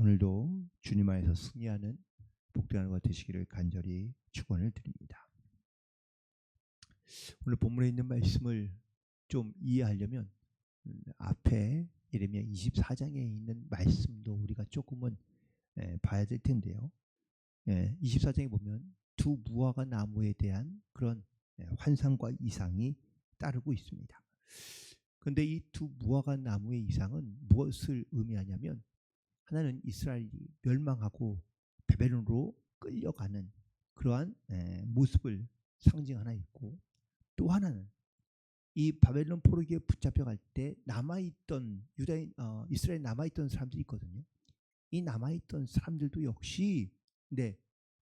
오늘도 주님 안에서 승리하는 복된 하루가 되시기를 간절히 축원을 드립니다. 오늘 본문에 있는 말씀을 좀 이해하려면 앞에 예레미야 24장에 있는 말씀도 우리가 조금은 봐야 될 텐데요. 24장에 보면 두 무화과 나무에 대한 그런 환상과 이상이 따르고 있습니다. 그런데 이 두 무화과 나무의 이상은 무엇을 의미하냐면, 하나는 이스라엘이 멸망하고 바벨론으로 끌려가는 그러한 모습을 상징하나 있고, 또 하나는 이 바벨론 포로기에 붙잡혀갈 때 남아있던 이스라엘 남아있던 사람들이 있거든요. 이 남아있던 사람들도 역시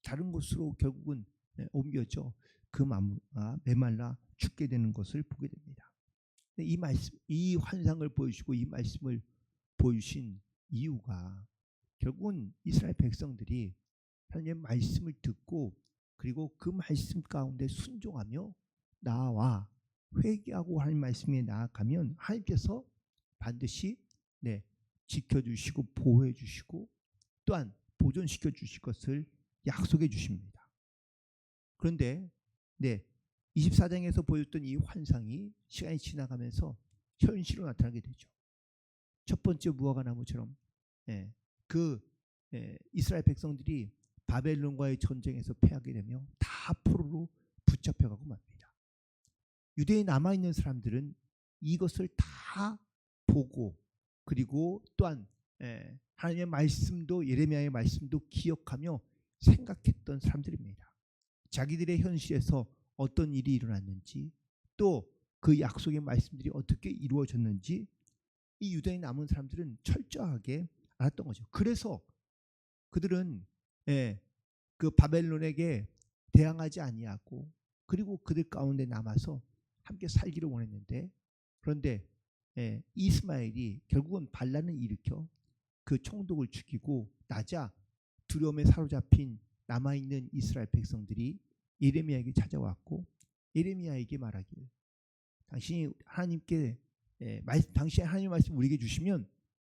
다른 곳으로 결국은 옮겨져 그 나무가 메말라 죽게 되는 것을 보게 됩니다. 이 말씀, 이 환상을 보여주고 이 말씀을 보여주신 이유가 결국은 이스라엘 백성들이 하나님의 말씀을 듣고 그리고 그 말씀 가운데 순종하며 나와 회개하고 하나님 말씀에 나아가면 하나님께서 반드시 지켜주시고 보호해 주시고 또한 보존시켜 주실 것을 약속해 주십니다. 그런데 24장에서 보였던 이 환상이 시간이 지나가면서 현실로 나타나게 되죠. 첫 번째 무화과 나무처럼 이스라엘 백성들이 바벨론과의 전쟁에서 패하게 되며 다 포로로 붙잡혀가고 맙니다. 유대에 남아있는 사람들은 이것을 다 보고 그리고 또한 하나님의 말씀도 예레미야의 말씀도 기억하며 생각했던 사람들입니다. 자기들의 현실에서 어떤 일이 일어났는지 또 그 약속의 말씀들이 어떻게 이루어졌는지 이 유대에 남은 사람들은 철저하게 알았던 거죠. 그래서 그들은 그 바벨론에게 대항하지 아니하고 그리고 그들 가운데 남아서 함께 살기를 원했는데, 그런데 이스마엘이 결국은 반란을 일으켜 그 총독을 죽이고 나자 두려움에 사로잡힌 남아있는 이스라엘 백성들이 예레미야에게 찾아왔고 예레미야에게 말하기를, 당신이 하나님께 당신의 하나님의 말씀 우리에게 주시면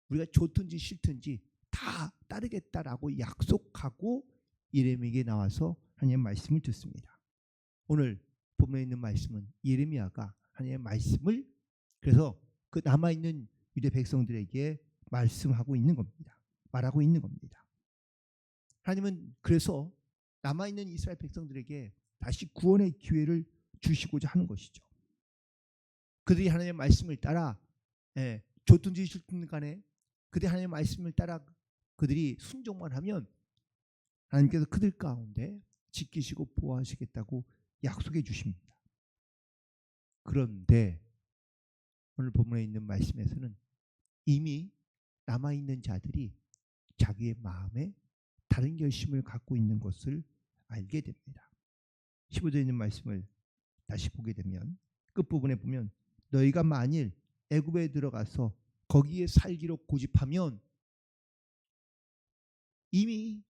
우리가 좋든지 싫든지 다 따르겠다라고 약속하고 예레미야에게 나와서 하나님의 말씀을 듣습니다. 오늘 본문에 있는 말씀은 예레미야가 하나님의 말씀을 그래서 그 남아있는 유대 백성들에게 말씀하고 있는 겁니다. 말하고 있는 겁니다. 하나님은 그래서 남아있는 이스라엘 백성들에게 다시 구원의 기회를 주시고자 하는 것이죠. 그들이 하나님의 말씀을 따라 좋든지 싫든 간에 그들이 하나님의 말씀을 따라 그들이 순종만 하면 하나님께서 그들 가운데 지키시고 보호하시겠다고 약속해 주십니다. 그런데 오늘 본문에 있는 말씀에서는 이미 남아있는 자들이 자기의 마음에 다른 결심을 갖고 있는 것을 알게 됩니다. 15절에 있는 말씀을 다시 보게 되면 끝부분에 보면 너희가 만일 애굽에 들어가서 거기에 살기로 고집하면, 이미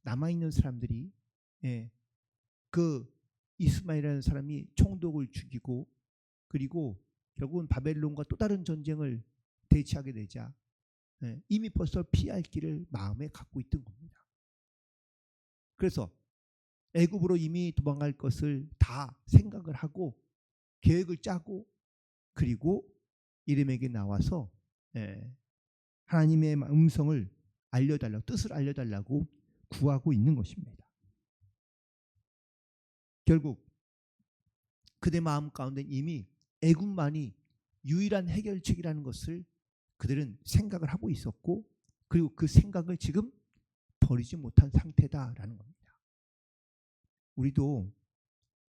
남아있는 사람들이 그 이스마엘이라는 사람이 총독을 죽이고 그리고 결국은 바벨론과 또 다른 전쟁을 대치하게 되자 이미 벌써 피할 길을 마음에 갖고 있던 겁니다. 그래서 애굽으로 이미 도망갈 것을 다 생각을 하고 계획을 짜고 그리고 예레미야에게 나와서 하나님의 음성을 알려달라고, 뜻을 알려달라고 구하고 있는 것입니다. 결국 그들 마음 가운데 이미 애굽만이 유일한 해결책이라는 것을 그들은 생각을 하고 있었고 그리고 그 생각을 지금 버리지 못한 상태다라는 겁니다. 우리도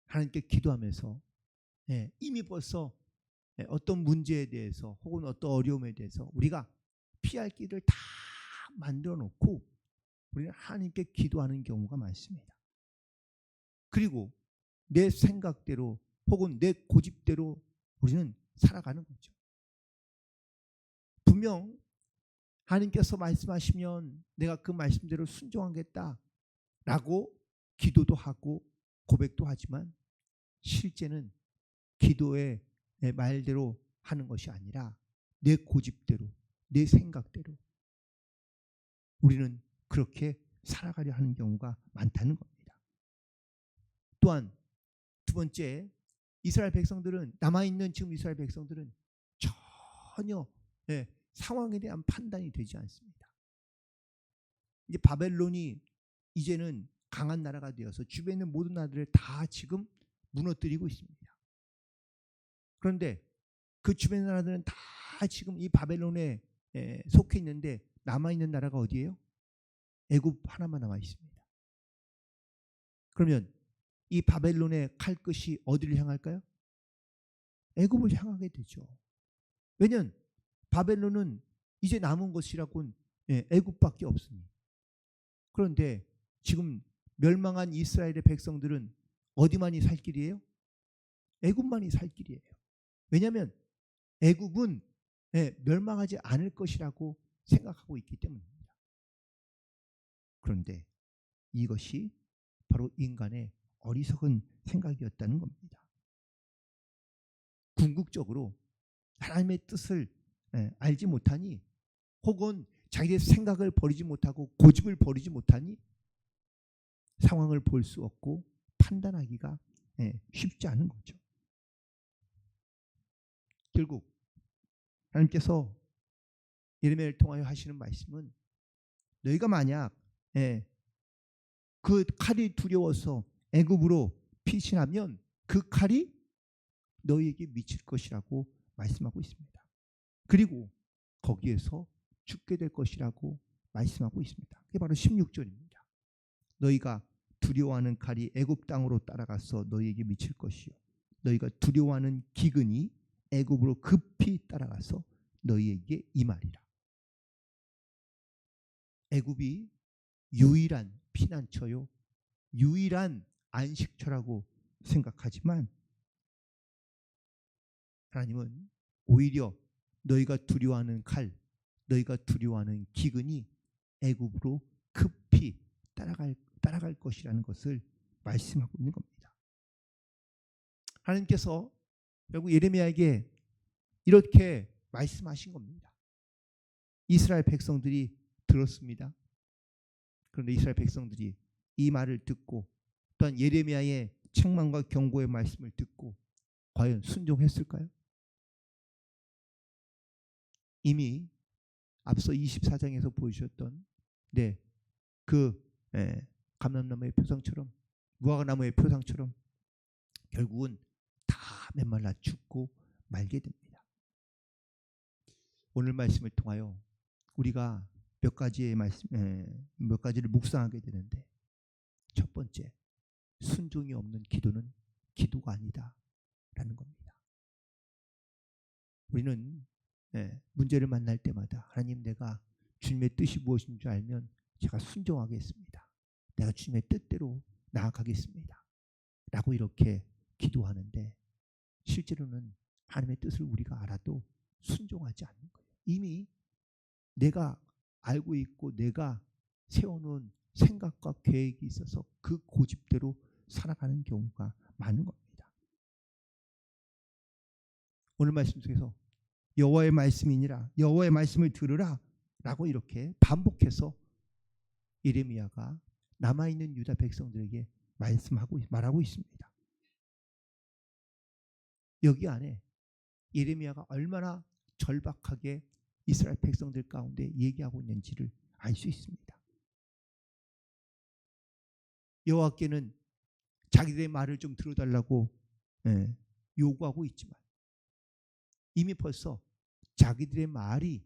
하나님께 기도하면서 이미 벌써 어떤 문제에 대해서 혹은 어떤 어려움에 대해서 우리가 피할 길을 다 만들어 놓고 우리는 하나님께 기도하는 경우가 많습니다. 그리고 내 생각대로 혹은 내 고집대로 우리는 살아가는 거죠. 분명 하나님께서 말씀하시면 내가 그 말씀대로 순종하겠다라고 기도도 하고 고백도 하지만 실제는 기도의 말대로 하는 것이 아니라 내 고집대로 내 생각대로 우리는 그렇게 살아가려 하는 경우가 많다는 겁니다. 또한 두 번째, 이스라엘 백성들은, 남아있는 지금 이스라엘 백성들은 전혀 상황에 대한 판단이 되지 않습니다. 이제 바벨론이 이제는 강한 나라가 되어서 주변에 있는 모든 나라들을 다 지금 무너뜨리고 있습니다. 그런데 그 주변 나라들은 다 지금 이 바벨론에 속해 있는데 남아있는 나라가 어디예요? 애굽 하나만 남아 있습니다. 그러면 이 바벨론의 칼끝이 어디를 향할까요? 애굽을 향하게 되죠. 왜냐하면 바벨론은 이제 남은 것이라고는 애굽밖에 없으니. 그런데 지금 멸망한 이스라엘의 백성들은 어디만이 살 길이에요? 애굽만이 살 길이에요. 왜냐하면 애굽은 멸망하지 않을 것이라고 생각하고 있기 때문입니다. 그런데 이것이 바로 인간의 어리석은 생각이었다는 겁니다. 궁극적으로 하나님의 뜻을 알지 못하니, 혹은 자기의 생각을 버리지 못하고 고집을 버리지 못하니 상황을 볼 수 없고 판단하기가 쉽지 않은 거죠. 결국 하나님께서 예레미야를 통하여 하시는 말씀은, 너희가 만약 그 칼이 두려워서 애굽으로 피신하면 그 칼이 너희에게 미칠 것이라고 말씀하고 있습니다. 그리고 거기에서 죽게 될 것이라고 말씀하고 있습니다. 그게 바로 16절입니다. 너희가 두려워하는 칼이 애굽 땅으로 따라가서 너희에게 미칠 것이요, 너희가 두려워하는 기근이 애굽으로 급히 따라가서 너희에게 임하리라. 애굽이 유일한 피난처요, 유일한 안식처라고 생각하지만 하나님은 오히려 너희가 두려워하는 칼, 너희가 두려워하는 기근이 애굽으로 급히 따라갈 것이라는 것을 말씀하고 있는 겁니다. 하나님께서 결국 예레미야에게 이렇게 말씀하신 겁니다. 이스라엘 백성들이 들었습니다. 그런데 이스라엘 백성들이 이 말을 듣고, 또한 예레미야의 책망과 경고의 말씀을 듣고 과연 순종했을까요? 이미 앞서 24장에서 보여주셨던 그 감람나무의 표상처럼, 무화과나무의 표상처럼 결국은 다 메말라 죽고 말게 됩니다. 오늘 말씀을 통하여 우리가 몇 가지를 묵상하게 되는데, 첫 번째, 순종이 없는 기도는 기도가 아니다라는 겁니다. 우리는 문제를 만날 때마다, 하나님, 내가 주님의 뜻이 무엇인 줄 알면 제가 순종하겠습니다, 내가 주님의 뜻대로 나아가겠습니다 라고 이렇게 기도하는데, 실제로는 하나님의 뜻을 우리가 알아도 순종하지 않는 거예요. 이미 내가 알고 있고 내가 세워놓은 생각과 계획이 있어서 그 고집대로 살아가는 경우가 많은 겁니다. 오늘 말씀 속에서 여호와의 말씀이니라, 여호와의 말씀을 들으라 라고 이렇게 반복해서 예레미야가 남아있는 유다 백성들에게 말하고 있습니다. 여기 안에 예레미야가 얼마나 절박하게 이스라엘 백성들 가운데 얘기하고 있는지를 알 수 있습니다. 여호와께는 자기들의 말을 좀 들어달라고 요구하고 있지만, 이미 벌써 자기들의 말이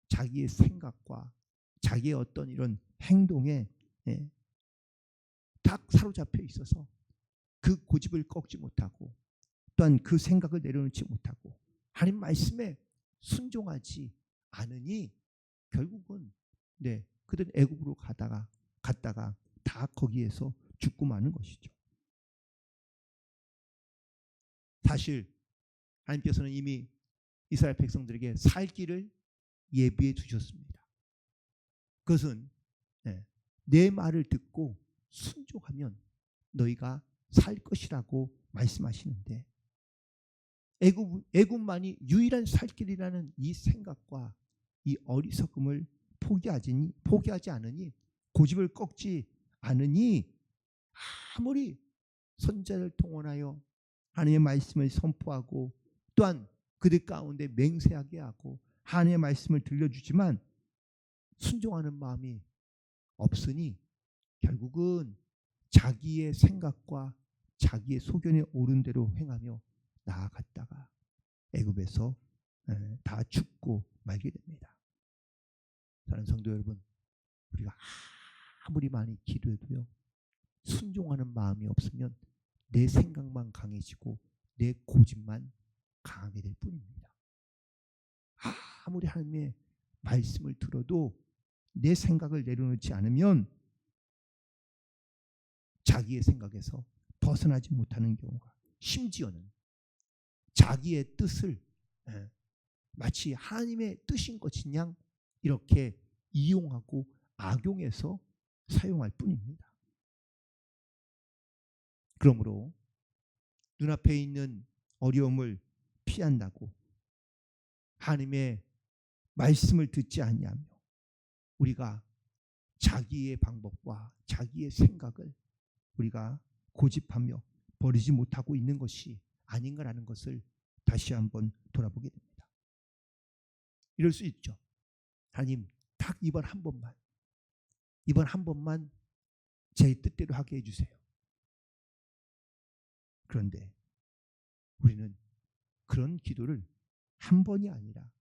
자기의 생각과 자기의 어떤 이런 행동에 딱 사로잡혀 있어서 그 고집을 꺾지 못하고, 또한 그 생각을 내려놓지 못하고 하나님 말씀에 순종하지 않으니 결국은 그들 애굽으로 갔다가 다 거기에서 죽고 마는 것이죠. 사실 하나님께서는 이미 이스라엘 백성들에게 살 길을 예비해 두셨습니다. 그것은 내 말을 듣고 순종하면 너희가 살 것이라고 말씀하시는데, 애굽만이 유일한 살 길이라는 이 생각과 이 어리석음을 포기하지 않으니 고집을 꺾지 않으니 아무리 선자를 통원하여 하나님의 말씀을 선포하고 또한 그들 가운데 맹세하게 하고 하나님의 말씀을 들려주지만 순종하는 마음이 없으니 결국은 자기의 생각과 자기의 소견에 옳은 대로 행하며 나아갔다가 애굽에서 다 죽고 말게 됩니다. 사랑하는 성도 여러분, 우리가 아무리 많이 기도해도요, 순종하는 마음이 없으면 내 생각만 강해지고 내 고집만 강하게 될 뿐입니다. 아무리 하나님의 말씀을 들어도 내 생각을 내려놓지 않으면 자기의 생각에서 벗어나지 못하는 경우가, 심지어는 자기의 뜻을 마치 하나님의 뜻인 것인 양 이렇게 이용하고 악용해서 사용할 뿐입니다. 그러므로 눈앞에 있는 어려움을 피한다고 하나님의 말씀을 듣지 아니하며 우리가 자기의 방법과 자기의 생각을 우리가 고집하며 버리지 못하고 있는 것이 아닌가라는 것을 다시 한번 돌아보게 됩니다. 이럴 수 있죠. 하나님, 딱 이번 한 번만 제 뜻대로 하게 해주세요. 그런데 우리는 그런 기도를 한 번이 아니라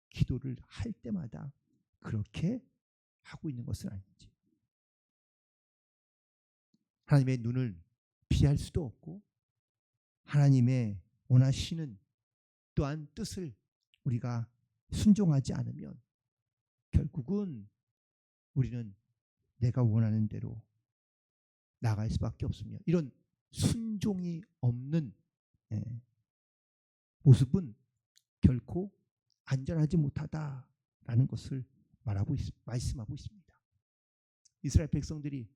기도를 할 때마다 그렇게 하고 있는 것은 아닌지. 하나님의 눈을 피할 수도 없고 하나님의 원하시는 또한 뜻을 우리가 순종하지 않으면 결국은 우리는 내가 원하는 대로 나갈 수밖에 없으며 이런 순종이 없는 모습은 결코 안전하지 못하다라는 것을 말씀하고 있습니다. 이스라엘 백성들이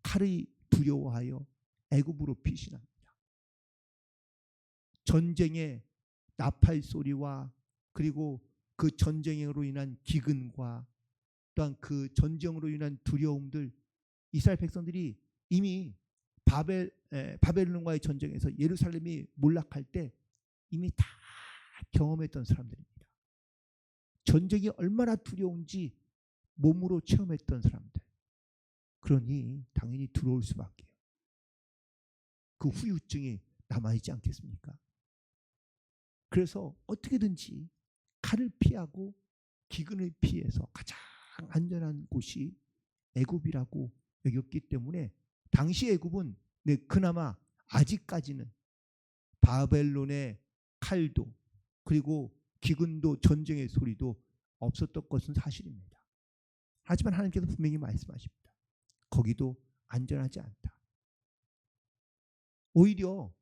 칼이 두려워하여 애굽으로 피신합니다. 전쟁의 나팔 소리와 그리고 그 전쟁으로 인한 기근과 또한 그 전쟁으로 인한 두려움들, 이스라엘 백성들이 이미 바벨론과의 전쟁에서 예루살렘이 몰락할 때 이미 다 경험했던 사람들입니다. 전쟁이 얼마나 두려운지 몸으로 체험했던 사람들. 그러니 당연히 두려울 수밖에요. 그 후유증이 남아있지 않겠습니까? 그래서 어떻게든지 칼을 피하고 기근을 피해서 가장 안전한 곳이 애굽이라고 여겼기 때문에 당시 애굽은 그나마 아직까지는 바벨론의 칼도 그리고 기근도 전쟁의 소리도 없었던 것은 사실입니다. 하지만 하나님께서 분명히 말씀하십니다. 거기도 안전하지 않다. 오히려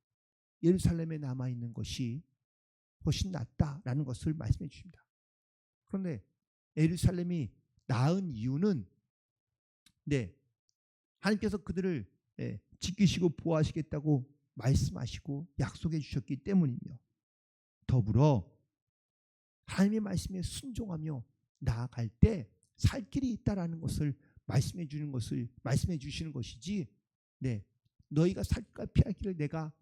예루살렘에 남아있는 것이 훨씬 낫다라는 것을 말씀해 주십니다. 그런데 예루살렘이 나은 이유는 하나님께서 그들을 지키시고 보호하시겠다고 말씀하시고 약속해 주셨기 때문이며 더불어 하나님의 말씀에 순종하며 나아갈 때 살 길이 있다라는 것을 말씀해 주시는 것이지 너희가 살까 피할 길을 내가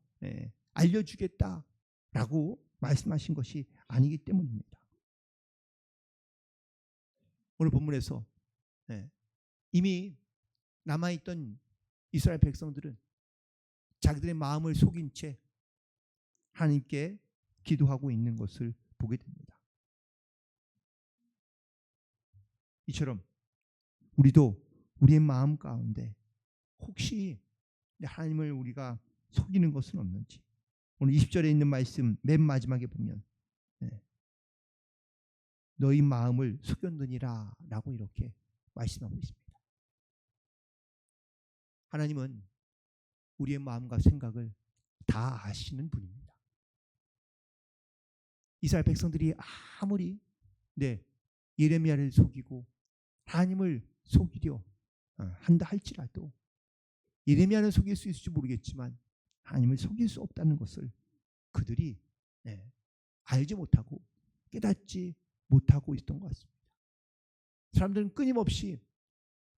알려주겠다라고 말씀하신 것이 아니기 때문입니다. 오늘 본문에서 이미 남아있던 이스라엘 백성들은 자기들의 마음을 속인 채 하나님께 기도하고 있는 것을 보게 됩니다. 이처럼 우리도 우리의 마음 가운데 혹시 하나님을 우리가 속이는 것은 없는지, 오늘 20절에 있는 말씀 맨 마지막에 보면 너희 마음을 속였느니라 라고 이렇게 말씀하고 있습니다. 하나님은 우리의 마음과 생각을 다 아시는 분입니다. 이스라엘 백성들이 아무리 예레미야를 속이고 하나님을 속이려 한다 할지라도 예레미야는 속일 수 있을지 모르겠지만 하나님을 속일 수 없다는 것을 그들이 알지 못하고 깨닫지 못하고 있었던 것 같습니다. 사람들은 끊임없이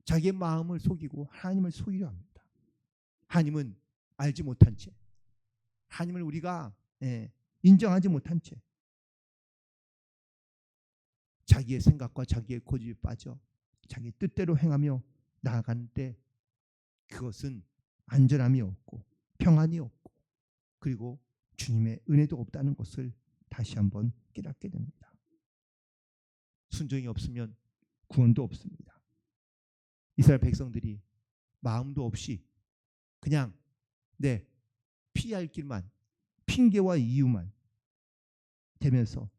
자기의 마음을 속이고 하나님을 속이려 합니다. 하나님은 알지 못한 채, 하나님을 우리가 인정하지 못한 채 자기의 생각과 자기의 고집에 빠져 자기 뜻대로 행하며 나아가는 때 그것은 안전함이 없고 평안이 없고 그리고 주님의 은혜도 없다는 것을 다시 한번 깨닫게 됩니다. 순종이 없으면 구원도 없습니다. 이스라엘 백성들이 마음도 없이 그냥 피할 길만 핑계와 이유만 대면서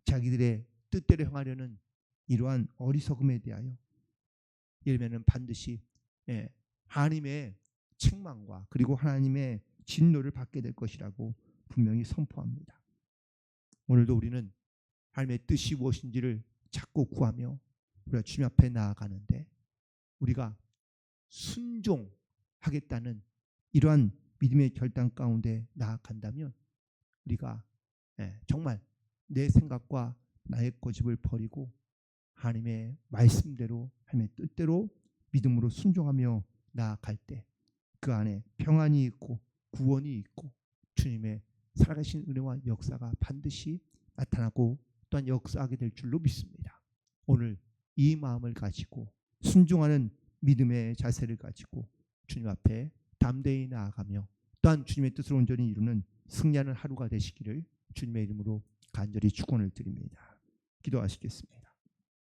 자기들의 뜻대로 행하려는 이러한 어리석음에 대하여 이러면은 반드시 하나님의 책망과 그리고 하나님의 진노를 받게 될 것이라고 분명히 선포합니다. 오늘도 우리는 하나님의 뜻이 무엇인지를 찾고 구하며 우리가 주님 앞에 나아가는데 우리가 순종하겠다는 이러한 믿음의 결단 가운데 나아간다면 우리가 정말 내 생각과 나의 고집을 버리고 하나님의 말씀대로 하나님의 뜻대로 믿음으로 순종하며 나아갈 때 그 안에 평안이 있고 구원이 있고 주님의 살아계신 은혜와 역사가 반드시 나타나고 또한 역사하게 될 줄로 믿습니다. 오늘 이 마음을 가지고 순종하는 믿음의 자세를 가지고 주님 앞에 담대히 나아가며 또한 주님의 뜻을 온전히 이루는 승리하는 하루가 되시기를 주님의 이름으로 간절히 축원을 드립니다. 기도하시겠습니다.